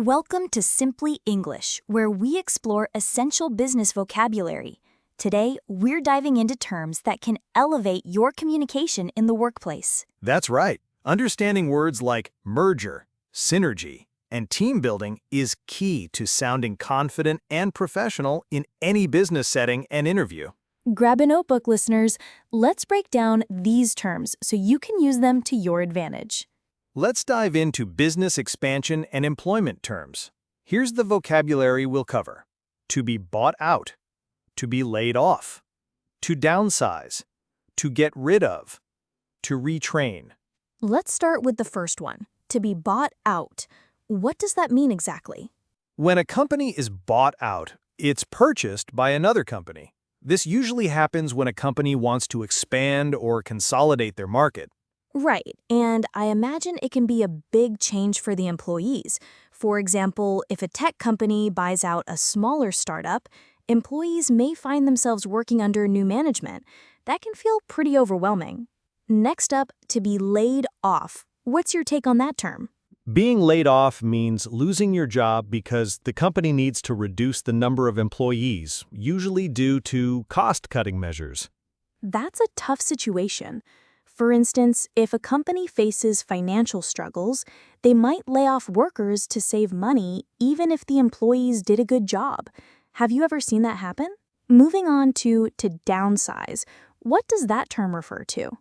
Welcome to Simply English, where we explore essential business vocabulary. Today, we're diving into terms that can elevate your communication in the workplace. That's right. Understanding words like merger, synergy, and team building is key to sounding confident and professional in any business setting and interview. Grab a notebook, listeners. Let's break down these terms so you can use them to your advantage. Let's dive into business expansion and employment terms. Here's the vocabulary we'll cover: to be bought out, to be laid off, to downsize, to get rid of, to retrain. Let's start with the first one, to be bought out. What does that mean exactly? When a company is bought out, it's purchased by another company. This usually happens when a company wants to expand or consolidate their market. Right, and I imagine it can be a big change for the employees. For example, if a tech company buys out a smaller startup, employees may find themselves working under new management. That can feel pretty overwhelming. Next up, to be laid off. What's your take on that term? Being laid off means losing your job because the company needs to reduce the number of employees, usually due to cost-cutting measures. That's a tough situation. For instance, if a company faces financial struggles, they might lay off workers to save money even if the employees did a good job. Have you ever seen that happen? Moving on to downsize. What does that term refer to?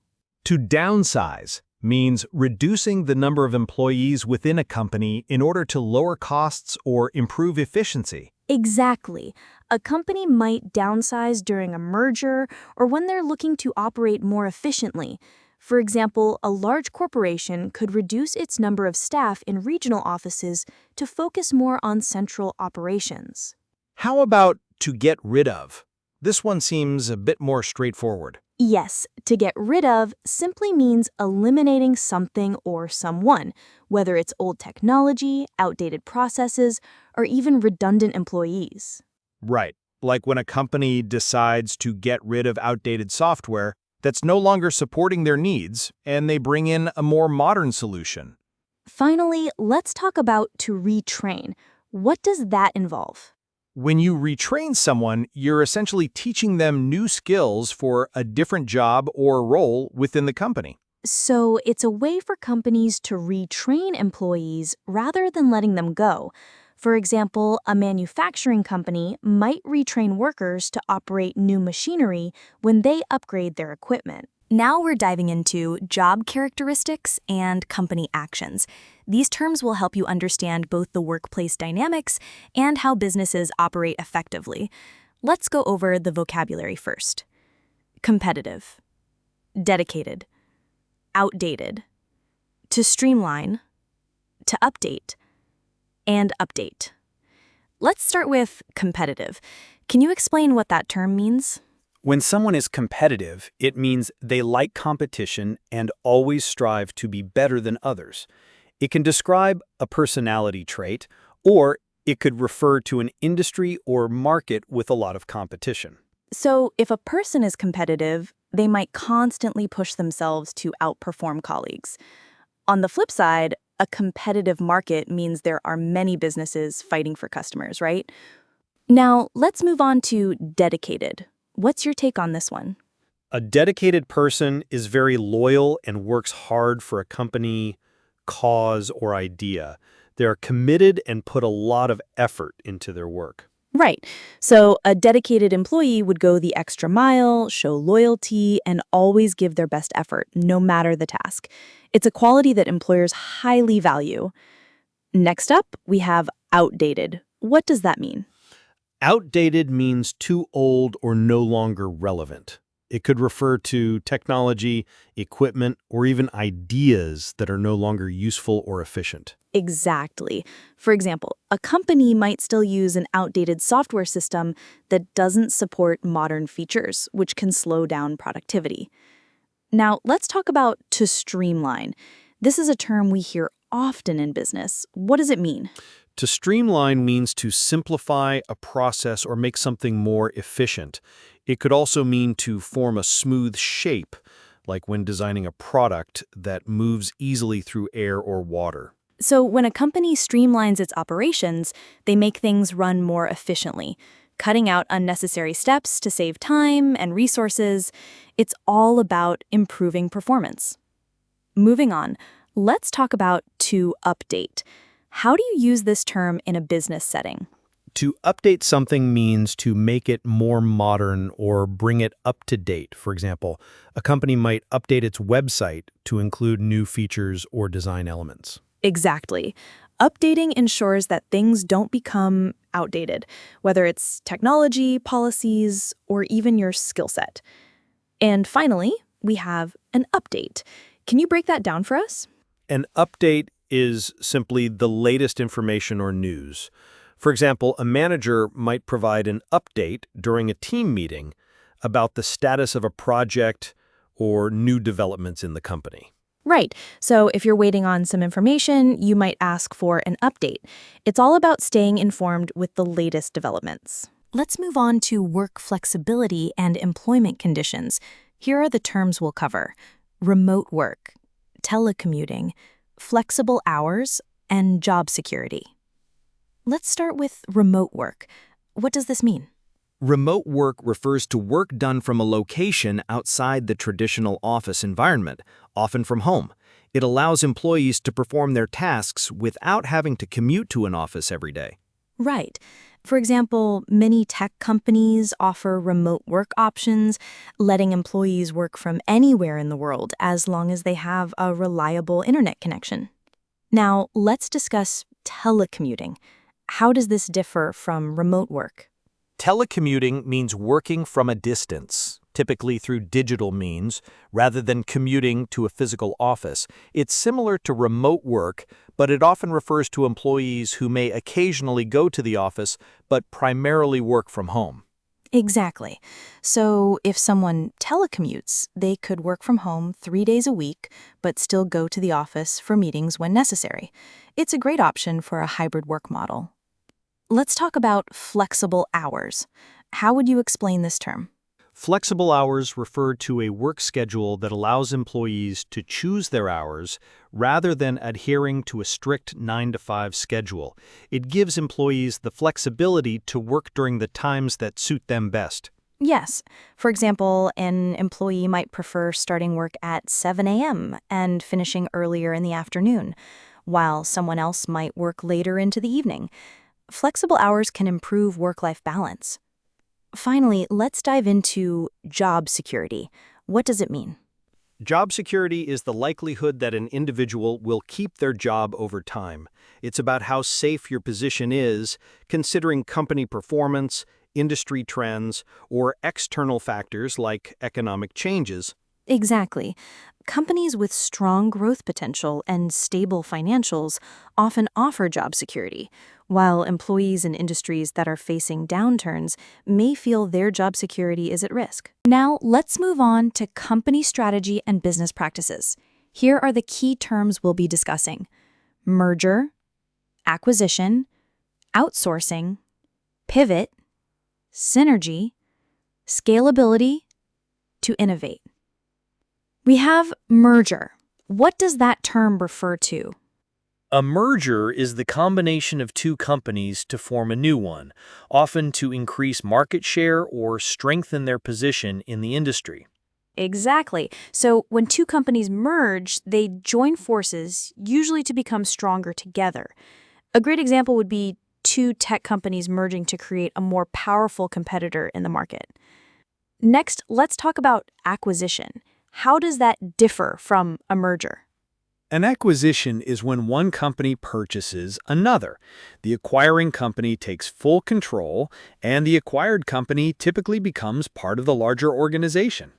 To downsize means reducing the number of employees within a company in order to lower costs or improve efficiency. Exactly. A company might downsize during a merger or when they're looking to operate more efficiently. For example, a large corporation could reduce its number of staff in regional offices to focus more on central operations. How about to get rid of? This one seems a bit more straightforward. Yes, to get rid of simply means eliminating something or someone, whether it's old technology, outdated processes, or even redundant employees. Right, like when a company decides to get rid of outdated software that's no longer supporting their needs, and they bring in a more modern solution. Finally, let's talk about to retrain. What does that involve? When you retrain someone, you're essentially teaching them new skills for a different job or role within the company. So it's a way for companies to retrain employees rather than letting them go. For example, a manufacturing company might retrain workers to operate new machinery when they upgrade their equipment. Now we're diving into job characteristics and company actions. These terms will help you understand both the workplace dynamics and how businesses operate effectively. Let's go over the vocabulary first. Competitive, dedicated, outdated, to streamline, to update, and update. Let's start with competitive. Can you explain what that term means? When someone is competitive, it means they like competition and always strive to be better than others. It can describe a personality trait, or it could refer to an industry or market with a lot of competition. So if a person is competitive, they might constantly push themselves to outperform colleagues. On the flip side, a competitive market means there are many businesses fighting for customers, right? Now, let's move on to dedicated. What's your take on this one? A dedicated person is very loyal and works hard for a company, cause, or idea. They are committed and put a lot of effort into their work. Right. So a dedicated employee would go the extra mile, show loyalty, and always give their best effort, no matter the task. It's a quality that employers highly value. Next up, we have outdated. What does that mean? Outdated means too old or no longer relevant. It could refer to technology, equipment, or even ideas that are no longer useful or efficient. Exactly. For example, a company might still use an outdated software system that doesn't support modern features, which can slow down productivity. Now, let's talk about to streamline. This is a term we hear often in business. What does it mean? To streamline means to simplify a process or make something more efficient. It could also mean to form a smooth shape, like when designing a product that moves easily through air or water. So when a company streamlines its operations, they make things run more efficiently, cutting out unnecessary steps to save time and resources. It's all about improving performance. Moving on, let's talk about to update. How do you use this term in a business setting? To update something means to make it more modern or bring it up to date. For example, a company might update its website to include new features or design elements. Exactly. Updating ensures that things don't become outdated, whether it's technology, policies, or even your skill set. And finally, we have an update. Can you break that down for us? An update is simply the latest information or news. For example, a manager might provide an update during a team meeting about the status of a project or new developments in the company. Right. So if you're waiting on some information, you might ask for an update. It's all about staying informed with the latest developments. Let's move on to work flexibility and employment conditions. Here are the terms we'll cover: remote work, telecommuting, flexible hours, and job security. Let's start with remote work. What does this mean? Remote work refers to work done from a location outside the traditional office environment, often from home. It allows employees to perform their tasks without having to commute to an office every day. Right. For example, many tech companies offer remote work options, letting employees work from anywhere in the world as long as they have a reliable internet connection. Now, let's discuss telecommuting. How does this differ from remote work? Telecommuting means working from a distance, typically through digital means, rather than commuting to a physical office. It's similar to remote work, but it often refers to employees who may occasionally go to the office, but primarily work from home. Exactly. So if someone telecommutes, they could work from home 3 days a week, but still go to the office for meetings when necessary. It's a great option for a hybrid work model. Let's talk about flexible hours. How would you explain this term? Flexible hours refer to a work schedule that allows employees to choose their hours rather than adhering to a strict 9-to-5 schedule. It gives employees the flexibility to work during the times that suit them best. Yes. For example, an employee might prefer starting work at 7 a.m. and finishing earlier in the afternoon, while someone else might work later into the evening. Flexible hours can improve work-life balance. Finally, let's dive into job security. What does it mean? Job security is the likelihood that an individual will keep their job over time. It's about how safe your position is, considering company performance, industry trends, or external factors like economic changes. Exactly. Companies with strong growth potential and stable financials often offer job security, while employees in industries that are facing downturns may feel their job security is at risk. Now, let's move on to company strategy and business practices. Here are the key terms we'll be discussing: merger, acquisition, outsourcing, pivot, synergy, scalability, to innovate. We have merger. What does that term refer to? A merger is the combination of two companies to form a new one, often to increase market share or strengthen their position in the industry. Exactly. So when two companies merge, they join forces, usually to become stronger together. A great example would be two tech companies merging to create a more powerful competitor in the market. Next, let's talk about acquisition. How does that differ from a merger? An acquisition is when one company purchases another. The acquiring company takes full control, and the acquired company typically becomes part of the larger organization.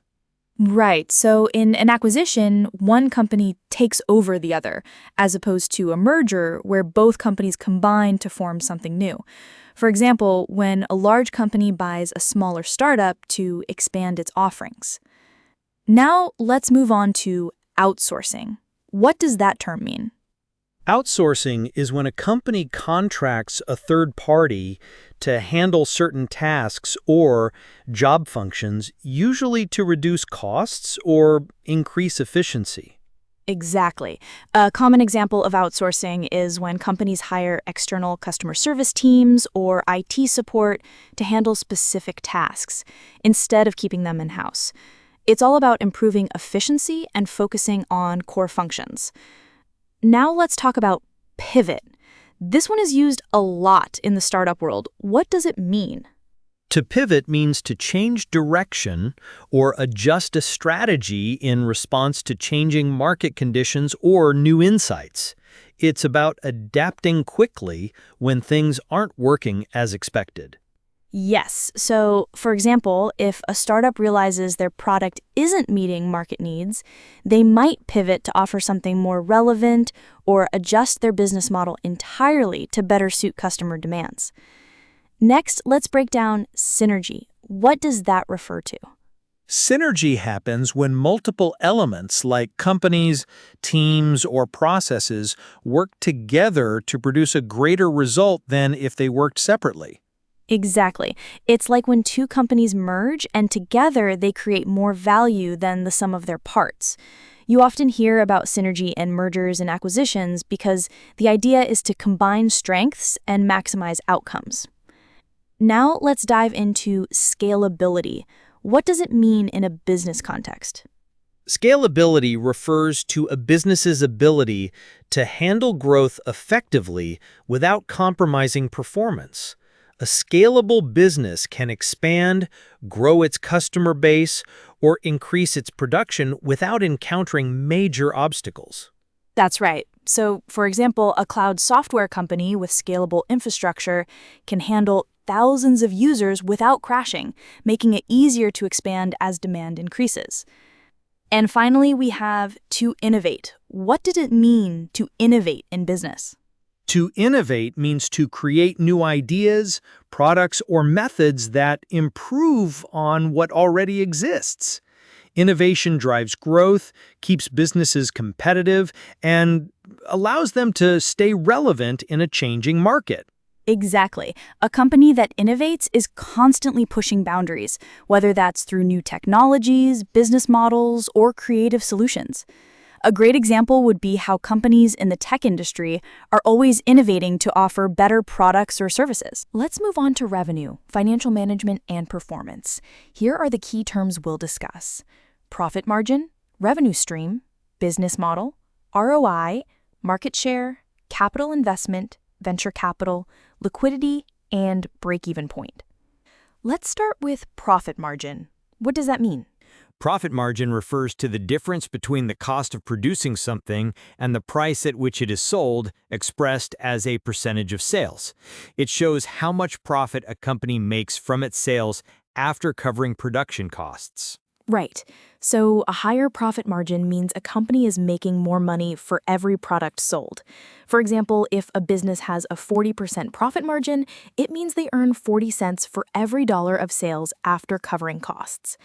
Right. So in an acquisition, one company takes over the other, as opposed to a merger where both companies combine to form something new. For example, when a large company buys a smaller startup to expand its offerings. Now let's move on to outsourcing. What does that term mean? Outsourcing is when a company contracts a third party to handle certain tasks or job functions, usually to reduce costs or increase efficiency. Exactly. A common example of outsourcing is when companies hire external customer service teams or IT support to handle specific tasks instead of keeping them in-house. It's all about improving efficiency and focusing on core functions. Now let's talk about pivot. This one is used a lot in the startup world. What does it mean? To pivot means to change direction or adjust a strategy in response to changing market conditions or new insights. It's about adapting quickly when things aren't working as expected. Yes. So, for example, if a startup realizes their product isn't meeting market needs, they might pivot to offer something more relevant or adjust their business model entirely to better suit customer demands. Next, let's break down synergy. What does that refer to? Synergy happens when multiple elements like companies, teams, or processes work together to produce a greater result than if they worked separately. Exactly. It's like when two companies merge and together they create more value than the sum of their parts. You often hear about synergy in mergers and acquisitions because the idea is to combine strengths and maximize outcomes. Now let's dive into scalability. What does it mean in a business context? Scalability refers to a business's ability to handle growth effectively without compromising performance. A scalable business can expand, grow its customer base, or increase its production without encountering major obstacles. That's right. So, for example, a cloud software company with scalable infrastructure can handle thousands of users without crashing, making it easier to expand as demand increases. And finally, we have to innovate. What did it mean to innovate in business? To innovate means to create new ideas, products, or methods that improve on what already exists. Innovation drives growth, keeps businesses competitive, and allows them to stay relevant in a changing market. Exactly. A company that innovates is constantly pushing boundaries, whether that's through new technologies, business models, or creative solutions. A great example would be how companies in the tech industry are always innovating to offer better products or services. Let's move on to revenue, financial management, and performance. Here are the key terms we'll discuss: profit margin, revenue stream, business model, ROI, market share, capital investment, venture capital, liquidity, and break-even point. Let's start with profit margin. What does that mean? Profit margin refers to the difference between the cost of producing something and the price at which it is sold, expressed as a percentage of sales. It shows how much profit a company makes from its sales after covering production costs. Right. So a higher profit margin means a company is making more money for every product sold. For example, if a business has a 40% profit margin, it means they earn 40 cents for every dollar of sales after covering costs.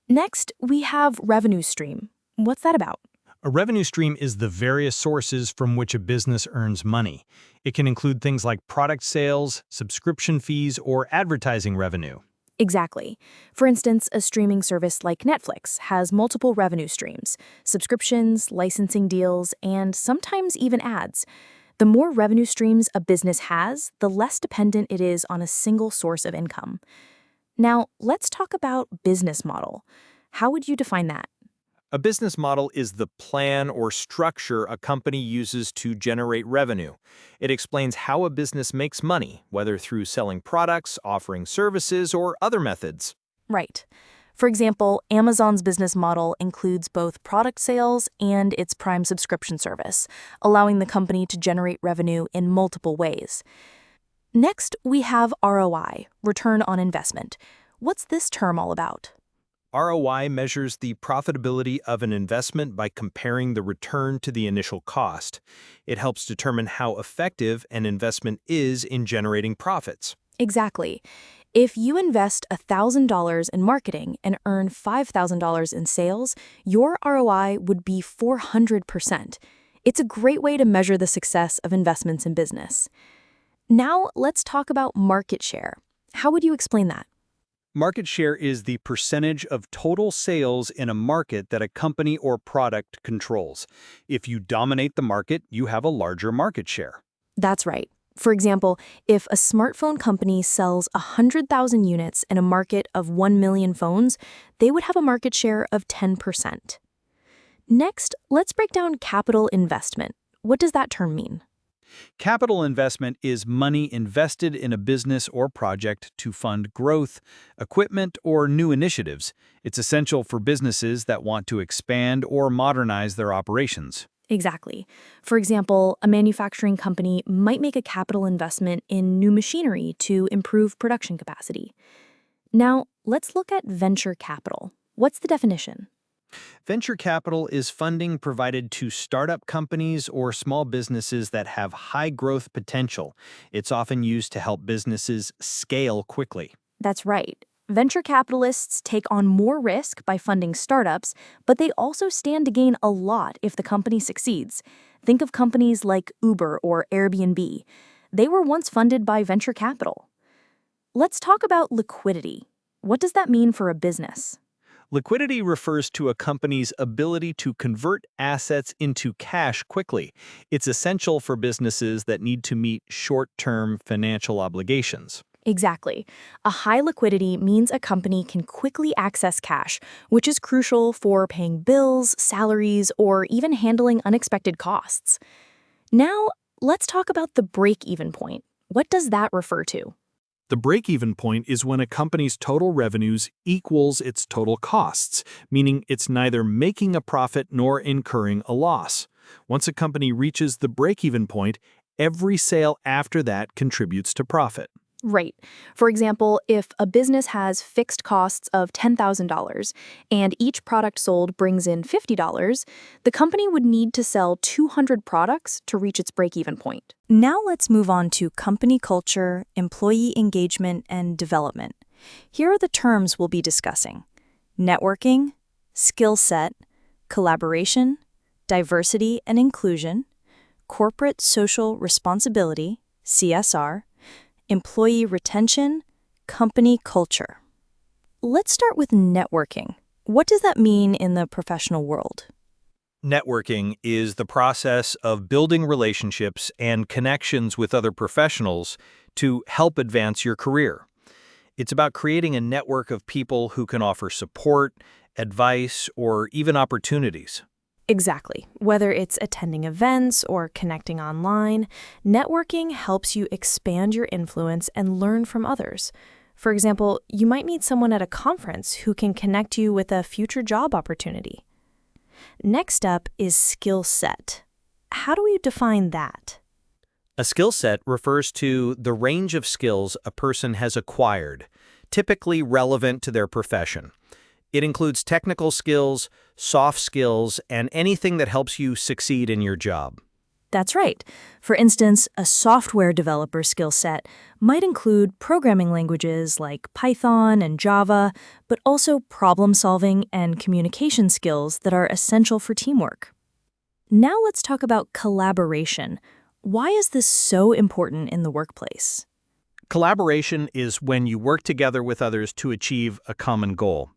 Next, we have revenue stream. What's that about? A revenue stream is the various sources from which a business earns money. It can include things like product sales, subscription fees, or advertising revenue. Exactly. For instance, a streaming service like Netflix has multiple revenue streams: subscriptions, licensing deals, and sometimes even ads. The more revenue streams a business has, the less dependent it is on a single source of income. Now, let's talk about business model. How would you define that? A business model is the plan or structure a company uses to generate revenue. It explains how a business makes money, whether through selling products, offering services, or other methods. Right. For example, Amazon's business model includes both product sales and its Prime subscription service, allowing the company to generate revenue in multiple ways. Next, we have ROI, return on investment. What's this term all about? ROI measures the profitability of an investment by comparing the return to the initial cost. It helps determine how effective an investment is in generating profits. Exactly. If you invest $1,000 in marketing and earn $5,000 in sales, your ROI would be 400%. It's a great way to measure the success of investments in business. Now, let's talk about market share. How would you explain that? Market share is the percentage of total sales in a market that a company or product controls. If you dominate the market, you have a larger market share. That's right. For example, if a smartphone company sells 100,000 units in a market of 1 million phones, they would have a market share of 10%. Next, let's break down capital investment. What does that term mean? Capital investment is money invested in a business or project to fund growth, equipment, or new initiatives. It's essential for businesses that want to expand or modernize their operations. Exactly. For example, a manufacturing company might make a capital investment in new machinery to improve production capacity. Now, let's look at venture capital. What's the definition? Venture capital is funding provided to startup companies or small businesses that have high growth potential. It's often used to help businesses scale quickly. That's right. Venture capitalists take on more risk by funding startups, but they also stand to gain a lot if the company succeeds. Think of companies like Uber or Airbnb. They were once funded by venture capital. Let's talk about liquidity. What does that mean for a business? Liquidity refers to a company's ability to convert assets into cash quickly. It's essential for businesses that need to meet short-term financial obligations. Exactly. A high liquidity means a company can quickly access cash, which is crucial for paying bills, salaries, or even handling unexpected costs. Now, let's talk about the break-even point. What does that refer to? The break-even point is when a company's total revenues equals its total costs, meaning it's neither making a profit nor incurring a loss. Once a company reaches the break-even point, every sale after that contributes to profit. Right. For example, if a business has fixed costs of $10,000 and each product sold brings in $50, the company would need to sell 200 products to reach its break-even point. Now let's move on to company culture, employee engagement, and development. Here are the terms we'll be discussing: networking, skill set, collaboration, diversity and inclusion, corporate social responsibility, CSR, employee retention, company culture. Let's start with networking. What does that mean in the professional world? Networking is the process of building relationships and connections with other professionals to help advance your career. It's about creating a network of people who can offer support, advice, or even opportunities. Exactly. Whether it's attending events or connecting online, networking helps you expand your influence and learn from others. For example, you might meet someone at a conference who can connect you with a future job opportunity. Next up is skill set. How do we define that? A skill set refers to the range of skills a person has acquired, typically relevant to their profession. It includes technical skills, soft skills, and anything that helps you succeed in your job. That's right. For instance, a software developer skill set might include programming languages like Python and Java, but also problem-solving and communication skills that are essential for teamwork. Now let's talk about collaboration. Why is this so important in the workplace? Collaboration is when you work together with others to achieve a common goal.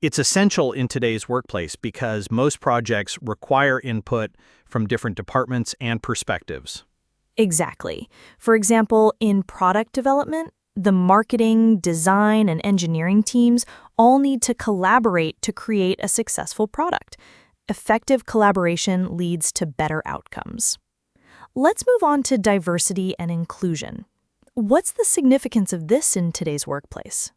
It's essential in today's workplace because most projects require input from different departments and perspectives. Exactly. For example, in product development, the marketing, design, and engineering teams all need to collaborate to create a successful product. Effective collaboration leads to better outcomes. Let's move on to diversity and inclusion. What's the significance of this in today's workplace?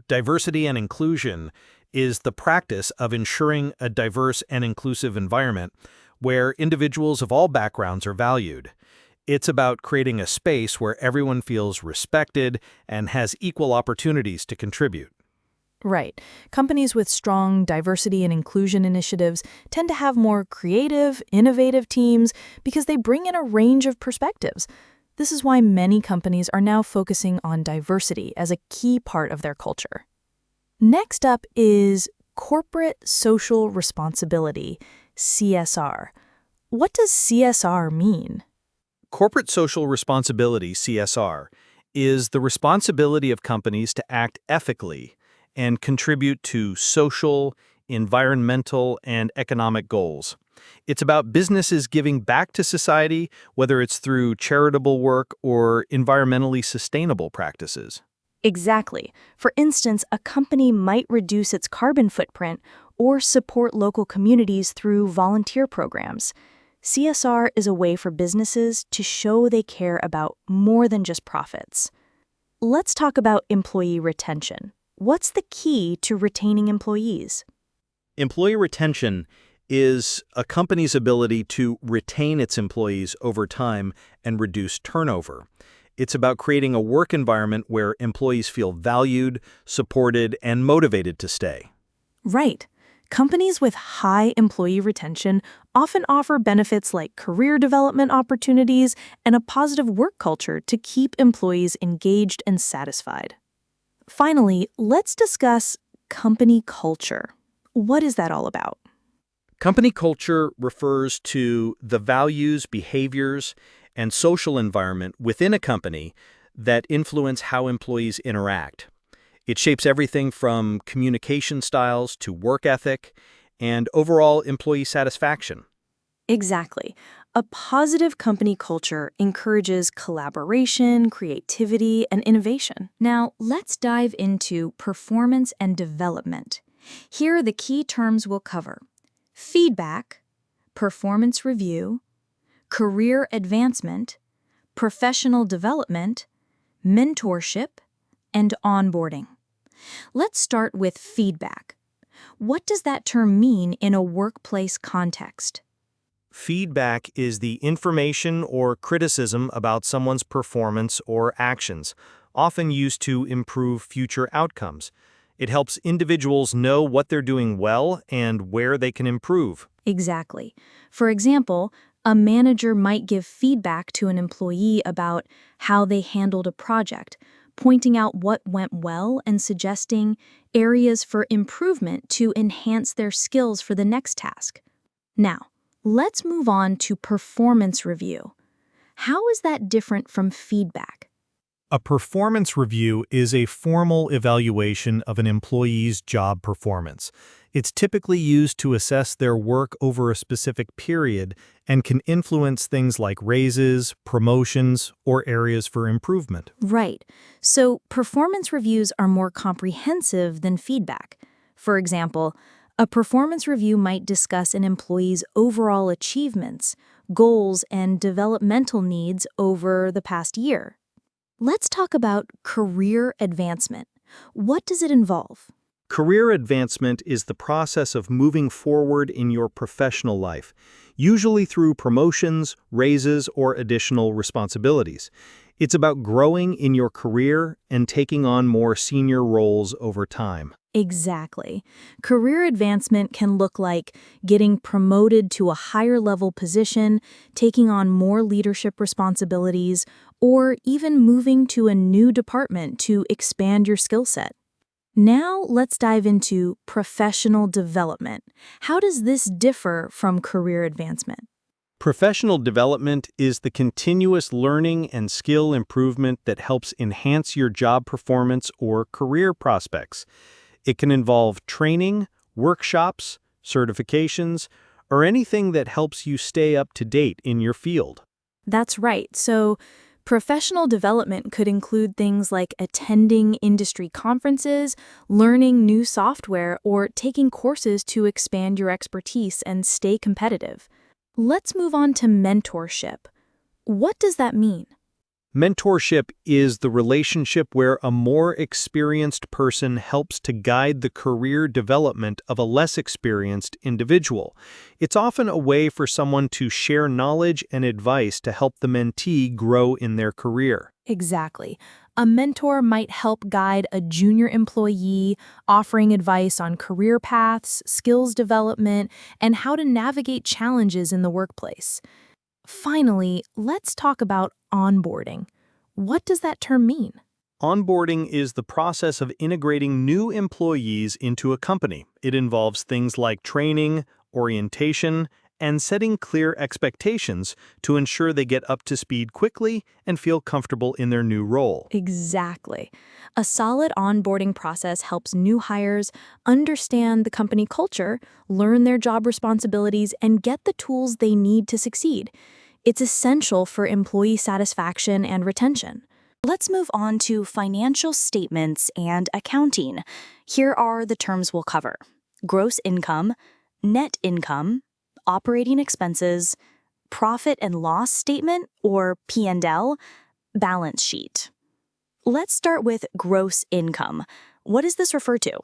Diversity and inclusion is the practice of ensuring a diverse and inclusive environment where individuals of all backgrounds are valued. It's about creating a space where everyone feels respected and has equal opportunities to contribute. Right. Companies with strong diversity and inclusion initiatives tend to have more creative, innovative teams because they bring in a range of perspectives. This is why many companies are now focusing on diversity as a key part of their culture. Next up is corporate social responsibility, CSR. What does CSR mean? Corporate social responsibility, CSR, is the responsibility of companies to act ethically and contribute to social, environmental, and economic goals. It's about businesses giving back to society, whether it's through charitable work or environmentally sustainable practices. Exactly. For instance, a company might reduce its carbon footprint or support local communities through volunteer programs. CSR is a way for businesses to show they care about more than just profits. Let's talk about employee retention. What's the key to retaining employees? Employee retention is a company's ability to retain its employees over time and reduce turnover. It's about creating a work environment where employees feel valued, supported, and motivated to stay. Right. Companies with high employee retention often offer benefits like career development opportunities and a positive work culture to keep employees engaged and satisfied. Finally, let's discuss company culture. What is that all about? Company culture refers to the values, behaviors, and social environment within a company that influence how employees interact. It shapes everything from communication styles to work ethic and overall employee satisfaction. Exactly. A positive company culture encourages collaboration, creativity, and innovation. Now, let's dive into performance and development. Here are the key terms we'll cover: feedback, performance review, career advancement, professional development, mentorship, and onboarding. Let's start with feedback. What does that term mean in a workplace context? Feedback is the information or criticism about someone's performance or actions, often used to improve future outcomes. It helps individuals know what they're doing well and where they can improve. Exactly. For example, a manager might give feedback to an employee about how they handled a project, pointing out what went well and suggesting areas for improvement to enhance their skills for the next task. Now, let's move on to performance review. How is that different from feedback? A performance review is a formal evaluation of an employee's job performance. It's typically used to assess their work over a specific period and can influence things like raises, promotions, or areas for improvement. Right. So performance reviews are more comprehensive than feedback. For example, a performance review might discuss an employee's overall achievements, goals, and developmental needs over the past year. Let's talk about career advancement. What does it involve? Career advancement is the process of moving forward in your professional life, usually through promotions, raises, or additional responsibilities. It's about growing in your career and taking on more senior roles over time. Exactly. Career advancement can look like getting promoted to a higher level position, taking on more leadership responsibilities, or even moving to a new department to expand your skill set. Now let's dive into professional development. How does this differ from career advancement? Professional development is the continuous learning and skill improvement that helps enhance your job performance or career prospects. It can involve training, workshops, certifications, or anything that helps you stay up to date in your field. That's right. So, professional development could include things like attending industry conferences, learning new software, or taking courses to expand your expertise and stay competitive. Let's move on to mentorship. What does that mean? Mentorship is the relationship where a more experienced person helps to guide the career development of a less experienced individual. It's often a way for someone to share knowledge and advice to help the mentee grow in their career. Exactly. A mentor might help guide a junior employee, offering advice on career paths, skills development, and how to navigate challenges in the workplace. Finally, let's talk about onboarding. What does that term mean? Onboarding is the process of integrating new employees into a company. It involves things like training, orientation, and setting clear expectations to ensure they get up to speed quickly and feel comfortable in their new role. Exactly. A solid onboarding process helps new hires understand the company culture, learn their job responsibilities, and get the tools they need to succeed. It's essential for employee satisfaction and retention. Let's move on to financial statements and accounting. Here are the terms we'll cover: gross income, net income, operating expenses, profit and loss statement or P&L, balance sheet. Let's start with gross income. What does this refer to?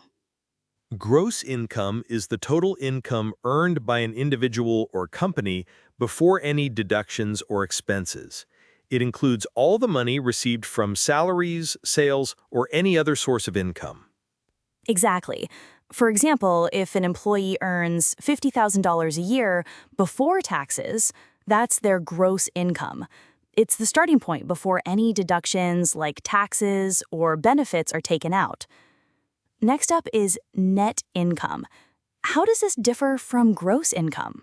Gross income is the total income earned by an individual or company before any deductions or expenses. It includes all the money received from salaries, sales, or any other source of income. Exactly. For example, if an employee earns $50,000 a year before taxes, that's their gross income. It's the starting point before any deductions like taxes or benefits are taken out. Next up is net income. How does this differ from gross income?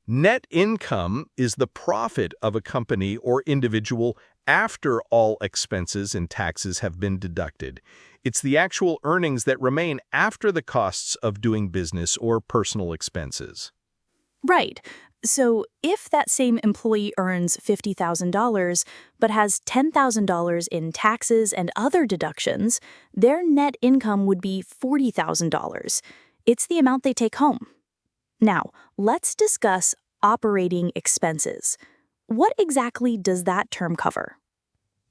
Net income is the profit of a company or individual after all expenses and taxes have been deducted. It's the actual earnings that remain after the costs of doing business or personal expenses. Right. So if that same employee earns $50,000 but has $10,000 in taxes and other deductions, their net income would be $40,000. It's the amount they take home. Now, let's discuss operating expenses. What exactly does that term cover?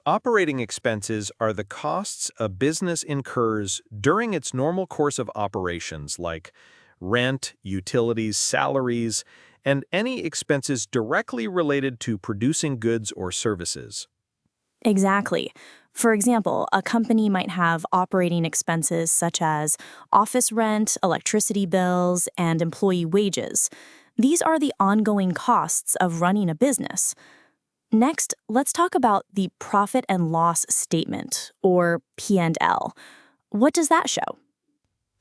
Operating expenses are the costs a business incurs during its normal course of operations, like rent, utilities, salaries, and any expenses directly related to producing goods or services. Exactly. For example, a company might have operating expenses such as office rent, electricity bills, and employee wages. These are the ongoing costs of running a business. Next, let's talk about the profit and loss statement, or P&L. What does that show?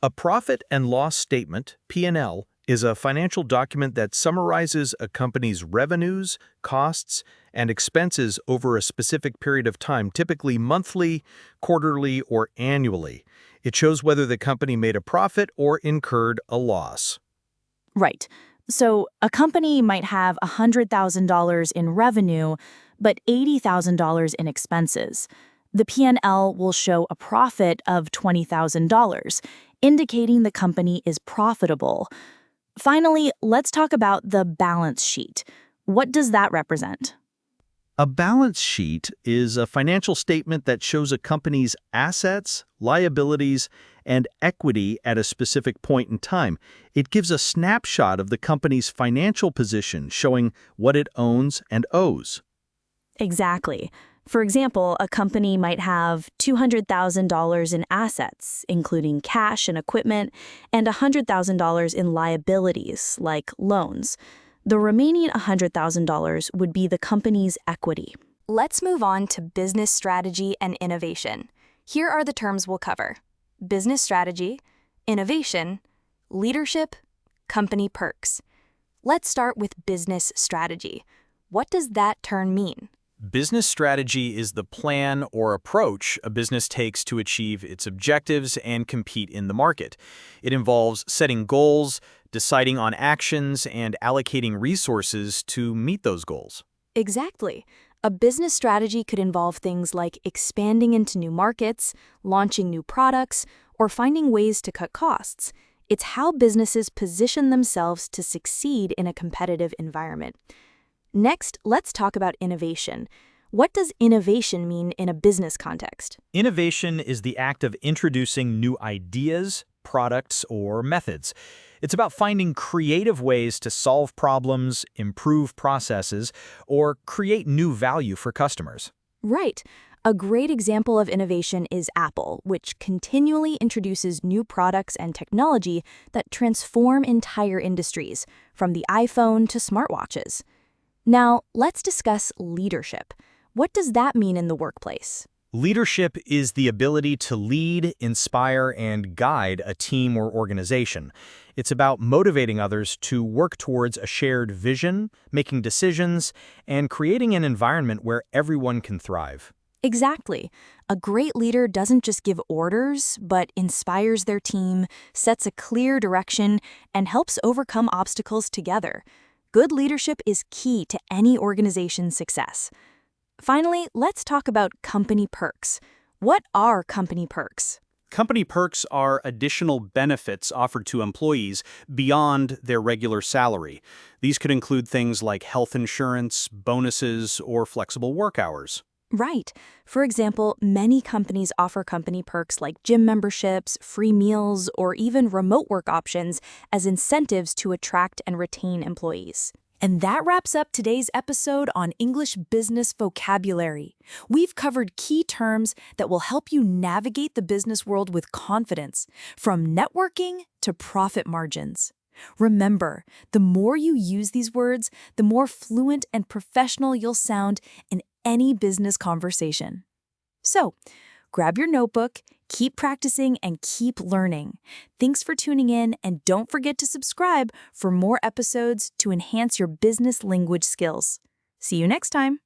A profit and loss statement, P&L, is a financial document that summarizes a company's revenues, costs, and expenses over a specific period of time, typically monthly, quarterly, or annually. It shows whether the company made a profit or incurred a loss. Right. So a company might have $100,000 in revenue, but $80,000 in expenses. The P&L will show a profit of $20,000, indicating the company is profitable. Finally, let's talk about the balance sheet. What does that represent? A balance sheet is a financial statement that shows a company's assets, liabilities, and equity at a specific point in time. It gives a snapshot of the company's financial position, showing what it owns and owes. Exactly. For example, a company might have $200,000 in assets, including cash and equipment, and $100,000 in liabilities, like loans. The remaining $100,000 would be the company's equity. Let's move on to business strategy and innovation. Here are the terms we'll cover: business strategy, innovation, leadership, company perks. Let's start with business strategy. What does that term mean? Business strategy is the plan or approach a business takes to achieve its objectives and compete in the market. It involves setting goals, deciding on actions, and allocating resources to meet those goals. Exactly. A business strategy could involve things like expanding into new markets, launching new products, or finding ways to cut costs. It's how businesses position themselves to succeed in a competitive environment. Next, let's talk about innovation. What does innovation mean in a business context? Innovation is the act of introducing new ideas, products, or methods. It's about finding creative ways to solve problems, improve processes, or create new value for customers. Right. A great example of innovation is Apple, which continually introduces new products and technology that transform entire industries, from the iPhone to smartwatches. Now, let's discuss leadership. What does that mean in the workplace? Leadership is the ability to lead, inspire, and guide a team or organization. It's about motivating others to work towards a shared vision, making decisions, and creating an environment where everyone can thrive. Exactly. A great leader doesn't just give orders, but inspires their team, sets a clear direction, and helps overcome obstacles together. Good leadership is key to any organization's success. Finally, let's talk about company perks. What are company perks? Company perks are additional benefits offered to employees beyond their regular salary. These could include things like health insurance, bonuses, or flexible work hours. Right. For example, many companies offer company perks like gym memberships, free meals, or even remote work options as incentives to attract and retain employees. And that wraps up today's episode on English business vocabulary. We've covered key terms that will help you navigate the business world with confidence, from networking to profit margins. Remember, the more you use these words, the more fluent and professional you'll sound in any business conversation. So, grab your notebook, keep practicing, and keep learning. Thanks for tuning in, and don't forget to subscribe for more episodes to enhance your business language skills. See you next time.